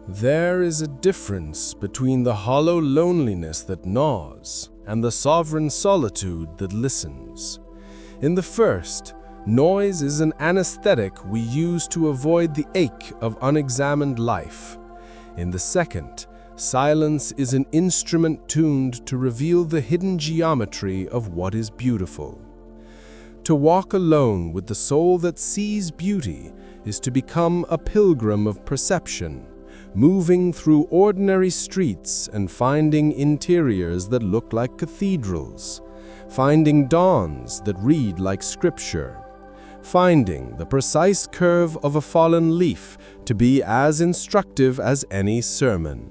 There is a difference between the hollow loneliness that gnaws and the sovereign solitude that listens. In the first, noise is an anesthetic we use to avoid the ache of unexamined life. In the second, silence is an instrument tuned to reveal the hidden geometry of what is beautiful. To walk alone with the soul that sees beauty is to become a pilgrim of perception, moving through ordinary streets and finding interiors that look like cathedrals, finding dawns that read like scripture, finding the precise curve of a fallen leaf to be as instructive as any sermon.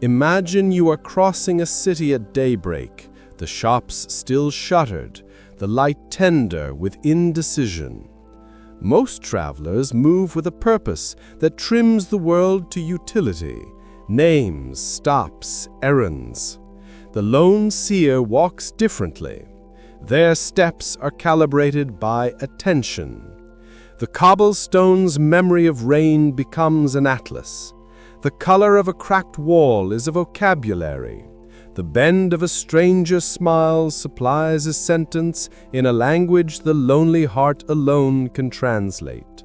Imagine you are crossing a city at daybreak, the shops still shuttered, the light tender with indecision. Most travelers move with a purpose that trims the world to utility, names, stops, errands. The lone seer walks differently. Their steps are calibrated by attention. The cobblestone's memory of rain becomes an atlas. The color of a cracked wall is a vocabulary. The bend of a stranger's smile supplies a sentence in a language the lonely heart alone can translate.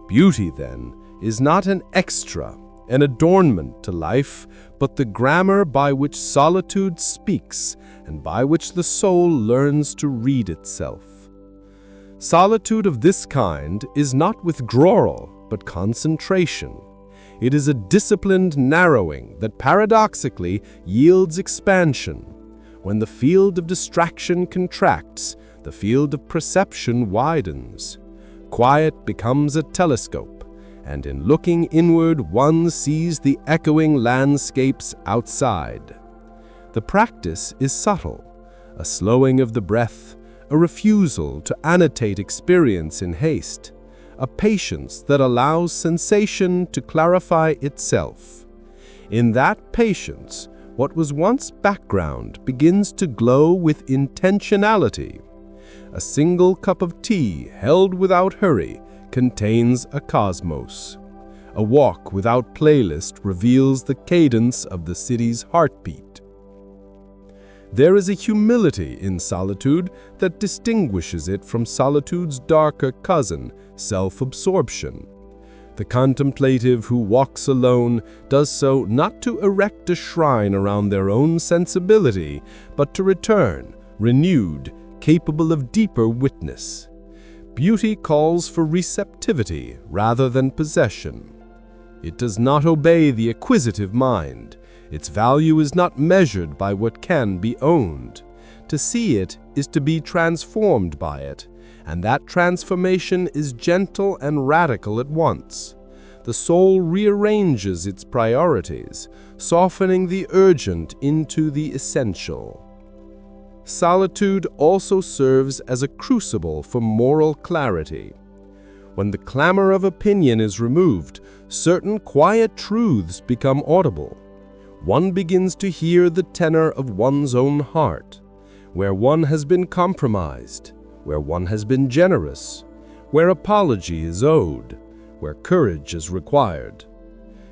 Beauty, then, is not an extra, an adornment to life, but the grammar by which solitude speaks and by which the soul learns to read itself. Solitude of this kind is not withdrawal, but concentration. It is a disciplined narrowing that paradoxically yields expansion. When the field of distraction contracts, the field of perception widens. Quiet becomes a telescope, and in looking inward one sees the echoing landscapes outside. The practice is subtle, a slowing of the breath, a refusal to annotate experience in haste, a patience that allows sensation to clarify itself. In that patience, what was once background begins to glow with intentionality. A single cup of tea held without hurry contains a cosmos. A walk without playlist reveals the cadence of the city's heartbeat. There is a humility in solitude that distinguishes it from solitude's darker cousin, self-absorption. The contemplative who walks alone does so not to erect a shrine around their own sensibility, but to return, renewed, capable of deeper witness. Beauty calls for receptivity rather than possession. It does not obey the acquisitive mind. Its value is not measured by what can be owned. To see it is to be transformed by it, and that transformation is gentle and radical at once. The soul rearranges its priorities, softening the urgent into the essential. Solitude also serves as a crucible for moral clarity. When the clamor of opinion is removed, certain quiet truths become audible. One begins to hear the tenor of one's own heart, where one has been compromised, where one has been generous, where apology is owed, where courage is required.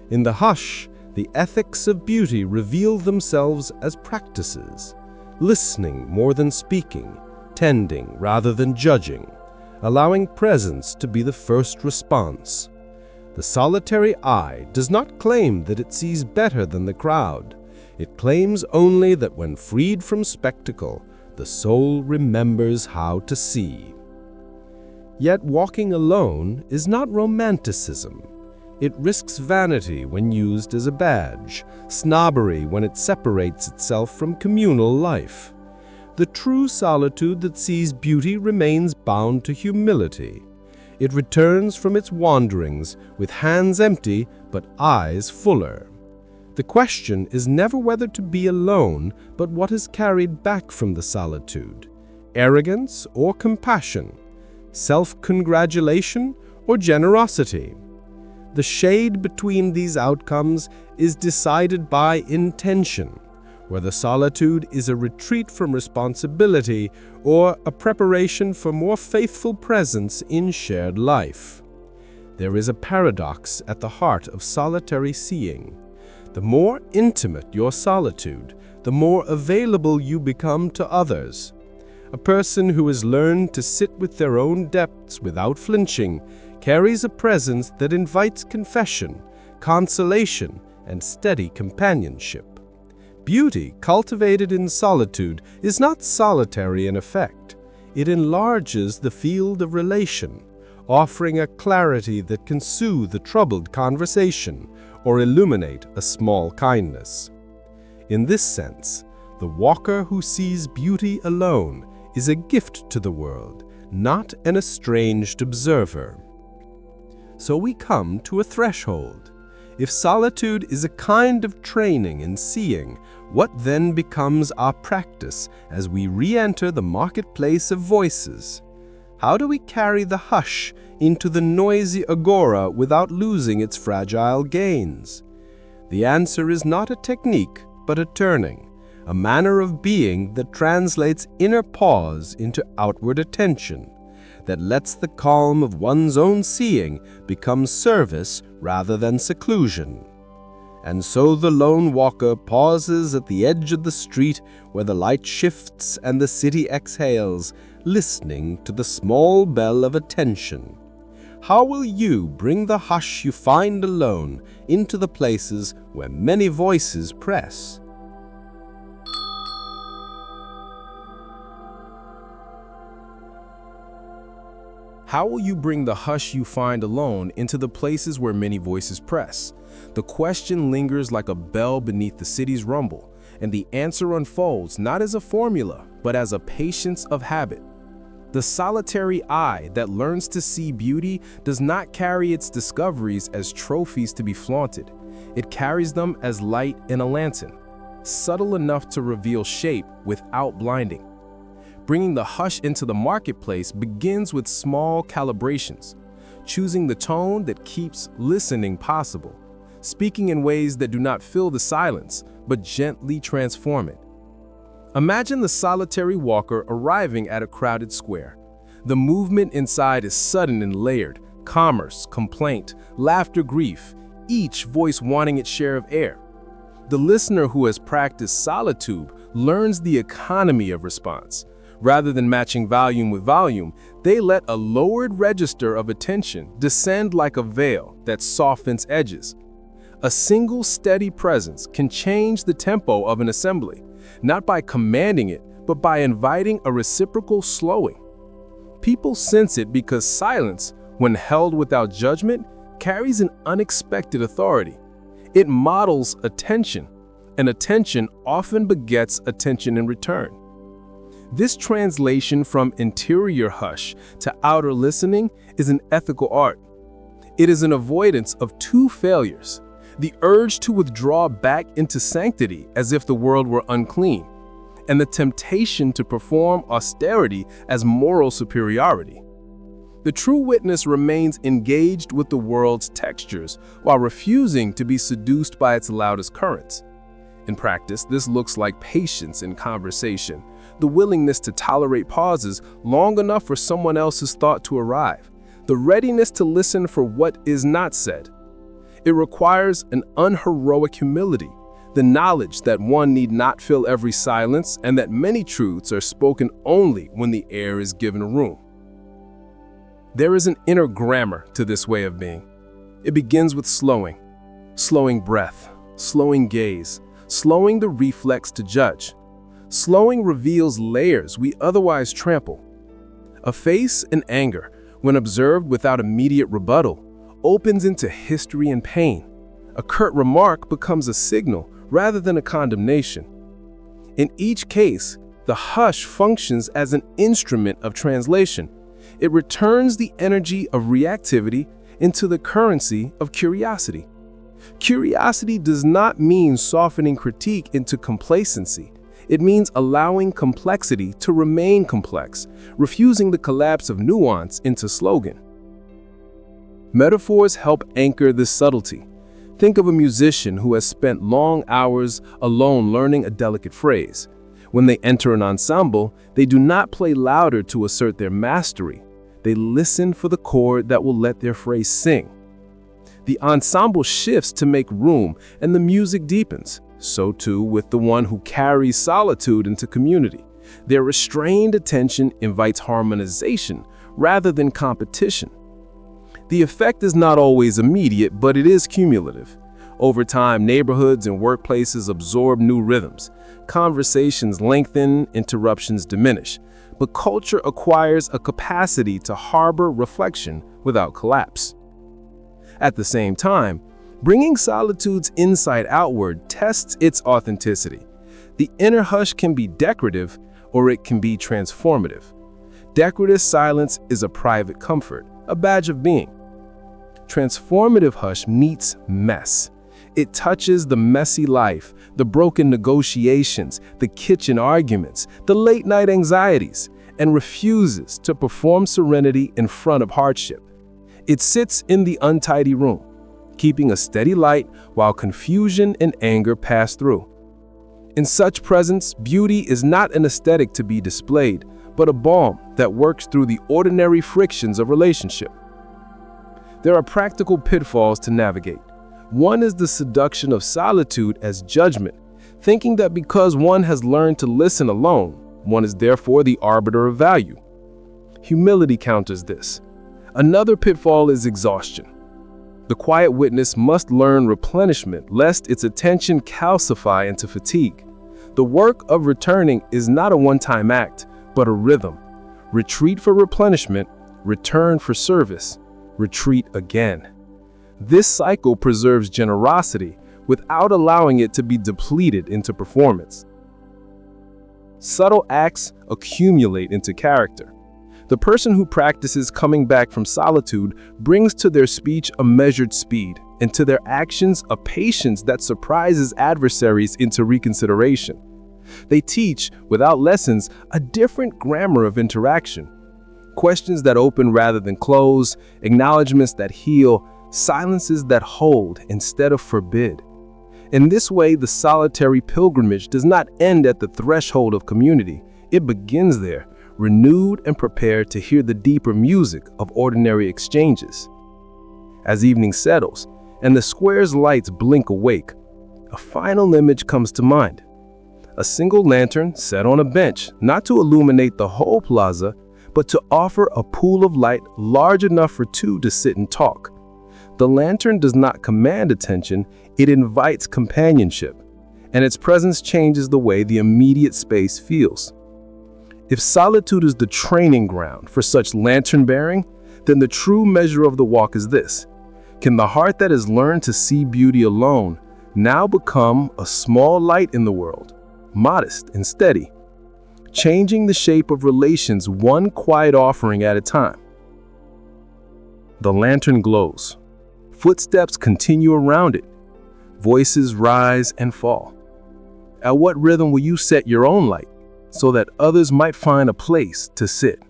In the hush, the ethics of beauty reveal themselves as practices, listening more than speaking, tending rather than judging, allowing presence to be the first response. The solitary eye does not claim that it sees better than the crowd. It claims only that when freed from spectacle, the soul remembers how to see. Yet walking alone is not romanticism. It risks vanity when used as a badge, snobbery when it separates itself from communal life. The true solitude that sees beauty remains bound to humility. It returns from its wanderings with hands empty but eyes fuller. The question is never whether to be alone, but what is carried back from the solitude: arrogance or compassion, self-congratulation or generosity. The shade between these outcomes is decided by intention, whether solitude is a retreat from responsibility or a preparation for more faithful presence in shared life. There is a paradox at the heart of solitary seeing. The more intimate your solitude, the more available you become to others. A person who has learned to sit with their own depths without flinching carries a presence that invites confession, consolation, and steady companionship. Beauty cultivated in solitude is not solitary in effect. It enlarges the field of relation, offering a clarity that can soothe a troubled conversation or illuminate a small kindness. In this sense, the walker who sees beauty alone is a gift to the world, not an estranged observer. So we come to a threshold. If solitude is a kind of training in seeing, what then becomes our practice as we re-enter the marketplace of voices? How do we carry the hush into the noisy agora without losing its fragile gains? The answer is not a technique, but a turning, a manner of being that translates inner pause into outward attention, that lets the calm of one's own seeing become service rather than seclusion. And so the lone walker pauses at the edge of the street where the light shifts and the city exhales, listening to the small bell of attention. How will you bring the hush you find alone into the places where many voices press? How will you bring the hush you find alone into the places where many voices press? The question lingers like a bell beneath the city's rumble, and the answer unfolds not as a formula, but as a patience of habit. The solitary eye that learns to see beauty does not carry its discoveries as trophies to be flaunted. It carries them as light in a lantern, subtle enough to reveal shape without blinding. Bringing the hush into the marketplace begins with small calibrations, choosing the tone that keeps listening possible, speaking in ways that do not fill the silence, but gently transform it. Imagine the solitary walker arriving at a crowded square. The movement inside is sudden and layered, commerce, complaint, laughter, grief, each voice wanting its share of air. The listener who has practiced solitude learns the economy of response. Rather than matching volume with volume, they let a lowered register of attention descend like a veil that softens edges. A single steady presence can change the tempo of an assembly, not by commanding it, but by inviting a reciprocal slowing. People sense it because silence, when held without judgment, carries an unexpected authority. It models attention, and attention often begets attention in return. This translation from interior hush to outer listening is an ethical art. It is an avoidance of two failures: the urge to withdraw back into sanctity as if the world were unclean, and the temptation to perform austerity as moral superiority. The true witness remains engaged with the world's textures while refusing to be seduced by its loudest currents. In practice, this looks like patience in conversation, the willingness to tolerate pauses long enough for someone else's thought to arrive, the readiness to listen for what is not said. It requires an unheroic humility, the knowledge that one need not fill every silence and that many truths are spoken only when the air is given room. There is an inner grammar to this way of being. It begins with slowing breath, slowing gaze, slowing the reflex to judge. Slowing reveals layers we otherwise trample. A face in anger, when observed without immediate rebuttal, opens into history and pain. A curt remark becomes a signal rather than a condemnation. In each case, the hush functions as an instrument of translation. It returns the energy of reactivity into the currency of curiosity. Curiosity does not mean softening critique into complacency. It means allowing complexity to remain complex, refusing the collapse of nuance into slogan. Metaphors help anchor this subtlety. Think of a musician who has spent long hours alone learning a delicate phrase. When they enter an ensemble, they do not play louder to assert their mastery. They listen for the chord that will let their phrase sing. The ensemble shifts to make room, and the music deepens. So too with the one who carries solitude into community. Their restrained attention invites harmonization rather than competition. The effect is not always immediate, but it is cumulative. Over time, neighborhoods and workplaces absorb new rhythms. Conversations lengthen, interruptions diminish. But culture acquires a capacity to harbor reflection without collapse. At the same time, bringing solitude's insight outward tests its authenticity. The inner hush can be decorative, or it can be transformative. Decorative silence is a private comfort, a badge of being. Transformative hush meets mess. It touches the messy life, the broken negotiations, the kitchen arguments, the late-night anxieties, and refuses to perform serenity in front of hardship. It sits in the untidy room, keeping a steady light while confusion and anger pass through. In such presence, beauty is not an aesthetic to be displayed, but a balm that works through the ordinary frictions of relationship. There are practical pitfalls to navigate. One is the seduction of solitude as judgment, thinking that because one has learned to listen alone, one is therefore the arbiter of value. Humility counters this. Another pitfall is exhaustion. The quiet witness must learn replenishment lest its attention calcify into fatigue. The work of returning is not a one-time act, but a rhythm. Retreat for replenishment, return for service, retreat again. This cycle preserves generosity without allowing it to be depleted into performance. Subtle acts accumulate into character. The person who practices coming back from solitude brings to their speech a measured speed, and to their actions a patience that surprises adversaries into reconsideration. They teach, without lessons, a different grammar of interaction. Questions that open rather than close, acknowledgments that heal, silences that hold instead of forbid. In this way, the solitary pilgrimage does not end at the threshold of community. It begins there, renewed and prepared to hear the deeper music of ordinary exchanges. As evening settles, and the square's lights blink awake, a final image comes to mind. A single lantern set on a bench, not to illuminate the whole plaza, but to offer a pool of light large enough for two to sit and talk. The lantern does not command attention, it invites companionship, and its presence changes the way the immediate space feels. If solitude is the training ground for such lantern-bearing, then the true measure of the walk is this: can the heart that has learned to see beauty alone now become a small light in the world, modest and steady, changing the shape of relations one quiet offering at a time? The lantern glows. Footsteps continue around it. Voices rise and fall. At what rhythm will you set your own light so that others might find a place to sit?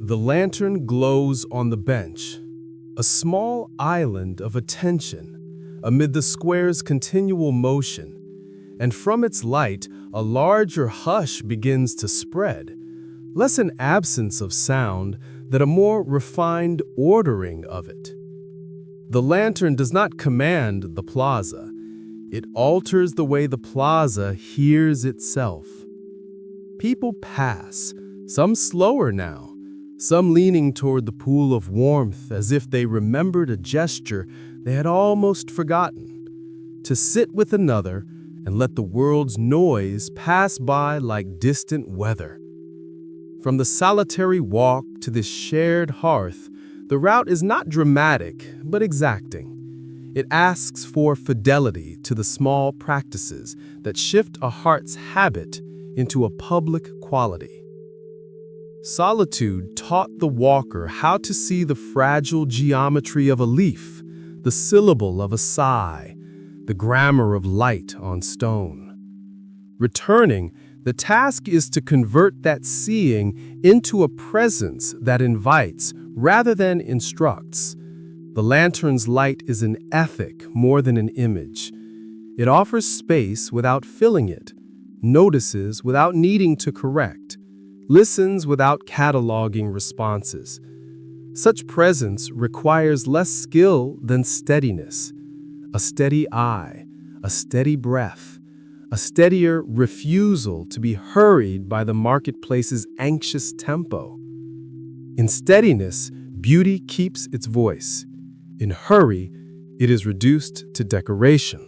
The lantern glows on the bench, a small island of attention amid the square's continual motion, and from its light a larger hush begins to spread, less an absence of sound than a more refined ordering of it. The lantern does not command the plaza, it alters the way the plaza hears itself. People pass, some slower now, some leaning toward the pool of warmth as if they remembered a gesture they had almost forgotten, to sit with another and let the world's noise pass by like distant weather. From the solitary walk to this shared hearth, the route is not dramatic, but exacting. It asks for fidelity to the small practices that shift a heart's habit into a public quality. Solitude taught the walker how to see the fragile geometry of a leaf, the syllable of a sigh, the grammar of light on stone. Returning, the task is to convert that seeing into a presence that invites rather than instructs. The lantern's light is an ethic more than an image. It offers space without filling it, notices without needing to correct, listens without cataloging responses. Such presence requires less skill than steadiness, a steady eye, a steady breath, a steadier refusal to be hurried by the marketplace's anxious tempo. In steadiness, beauty keeps its voice. In hurry, it is reduced to decoration.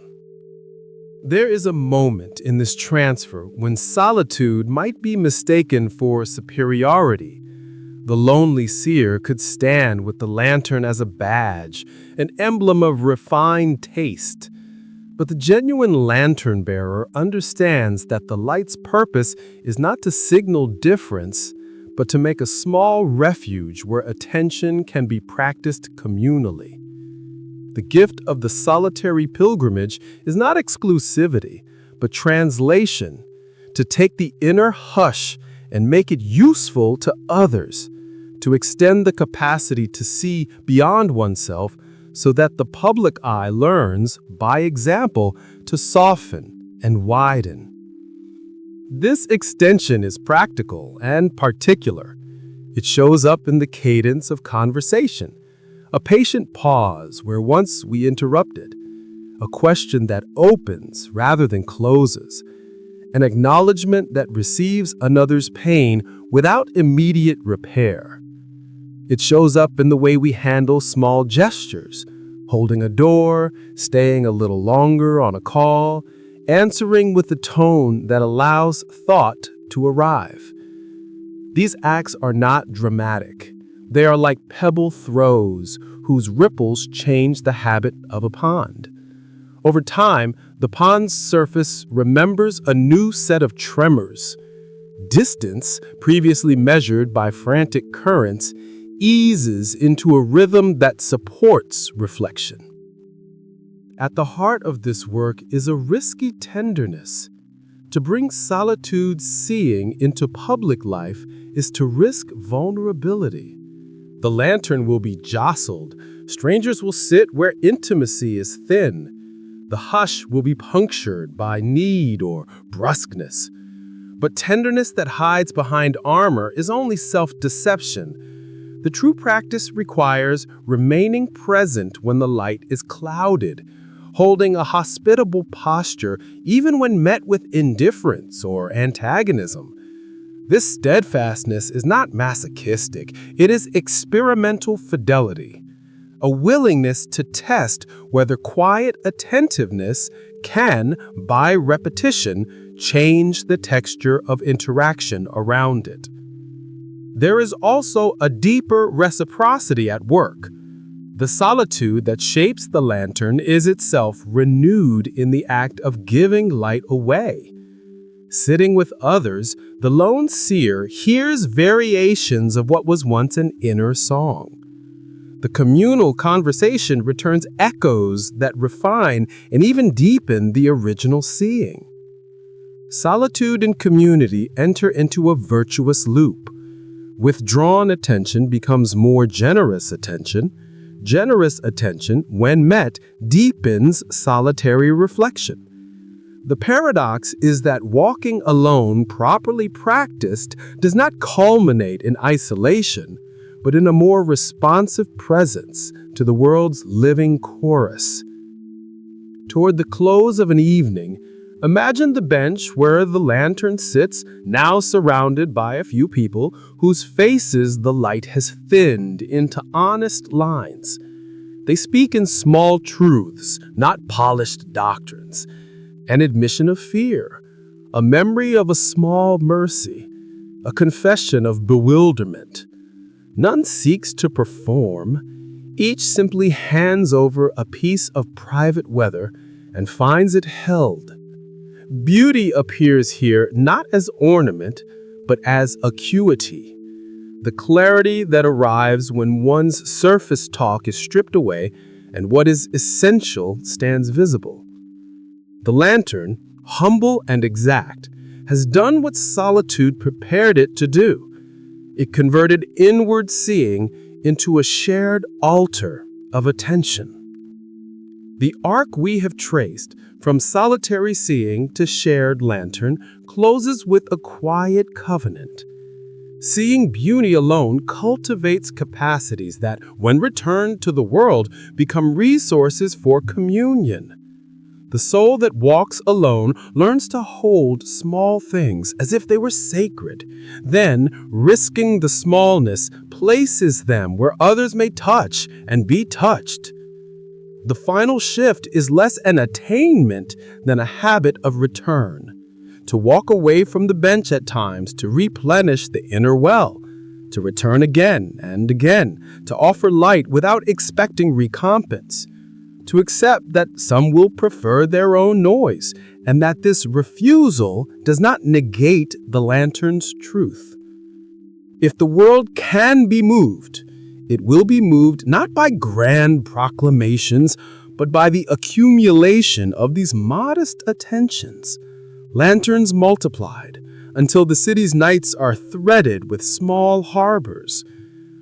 There is a moment in this transfer when solitude might be mistaken for superiority. The lonely seer could stand with the lantern as a badge, an emblem of refined taste. But the genuine lantern bearer understands that the light's purpose is not to signal difference, but to make a small refuge where attention can be practiced communally. The gift of the solitary pilgrimage is not exclusivity, but translation, to take the inner hush and make it useful to others, to extend the capacity to see beyond oneself so that the public eye learns, by example, to soften and widen. This extension is practical and particular. It shows up in the cadence of conversation, a patient pause where once we interrupted, a question that opens rather than closes, an acknowledgement that receives another's pain without immediate repair. It shows up in the way we handle small gestures, holding a door, staying a little longer on a call, answering with a tone that allows thought to arrive. These acts are not dramatic. They are like pebble throws whose ripples change the habit of a pond. Over time, the pond's surface remembers a new set of tremors. Distance, previously measured by frantic currents, eases into a rhythm that supports reflection. At the heart of this work is a risky tenderness. To bring solitude's seeing into public life is to risk vulnerability. The lantern will be jostled. Strangers will sit where intimacy is thin. The hush will be punctured by need or brusqueness. But tenderness that hides behind armor is only self-deception. The true practice requires remaining present when the light is clouded, holding a hospitable posture even when met with indifference or antagonism. This steadfastness is not masochistic, it is experimental fidelity, a willingness to test whether quiet attentiveness can, by repetition, change the texture of interaction around it. There is also a deeper reciprocity at work. The solitude that shapes the lantern is itself renewed in the act of giving light away. Sitting with others, the lone seer hears variations of what was once an inner song. The communal conversation returns echoes that refine and even deepen the original seeing. Solitude and community enter into a virtuous loop. Withdrawn attention becomes more generous attention. Generous attention, when met, deepens solitary reflection. The paradox is that walking alone, properly practiced, does not culminate in isolation, but in a more responsive presence to the world's living chorus. Toward the close of an evening, imagine the bench where the lantern sits, now surrounded by a few people whose faces the light has thinned into honest lines. They speak in small truths, not polished doctrines. An admission of fear, a memory of a small mercy, a confession of bewilderment. None seeks to perform. Each simply hands over a piece of private weather and finds it held. Beauty appears here not as ornament, but as acuity, the clarity that arrives when one's surface talk is stripped away and what is essential stands visible. The lantern, humble and exact, has done what solitude prepared it to do. It converted inward seeing into a shared altar of attention. The arc we have traced, from solitary seeing to shared lantern, closes with a quiet covenant. Seeing beauty alone cultivates capacities that, when returned to the world, become resources for communion. The soul that walks alone learns to hold small things as if they were sacred, then, risking the smallness, places them where others may touch and be touched. The final shift is less an attainment than a habit of return. To walk away from the bench at times to replenish the inner well, to return again and again, to offer light without expecting recompense, to accept that some will prefer their own noise, and that this refusal does not negate the lantern's truth. If the world can be moved, it will be moved not by grand proclamations, but by the accumulation of these modest attentions. Lanterns multiplied until the city's nights are threaded with small harbors.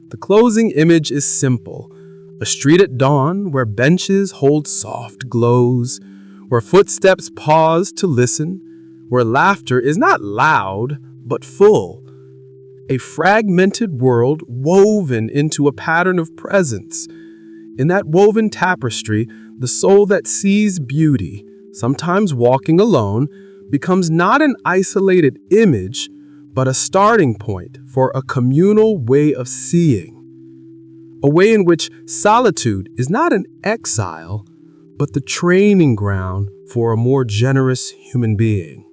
The closing image is simple: a street at dawn where benches hold soft glows, where footsteps pause to listen, where laughter is not loud but full. A fragmented world woven into a pattern of presence. In that woven tapestry, the soul that sees beauty, sometimes walking alone, becomes not an isolated image, but a starting point for a communal way of seeing. A way in which solitude is not an exile, but the training ground for a more generous human being.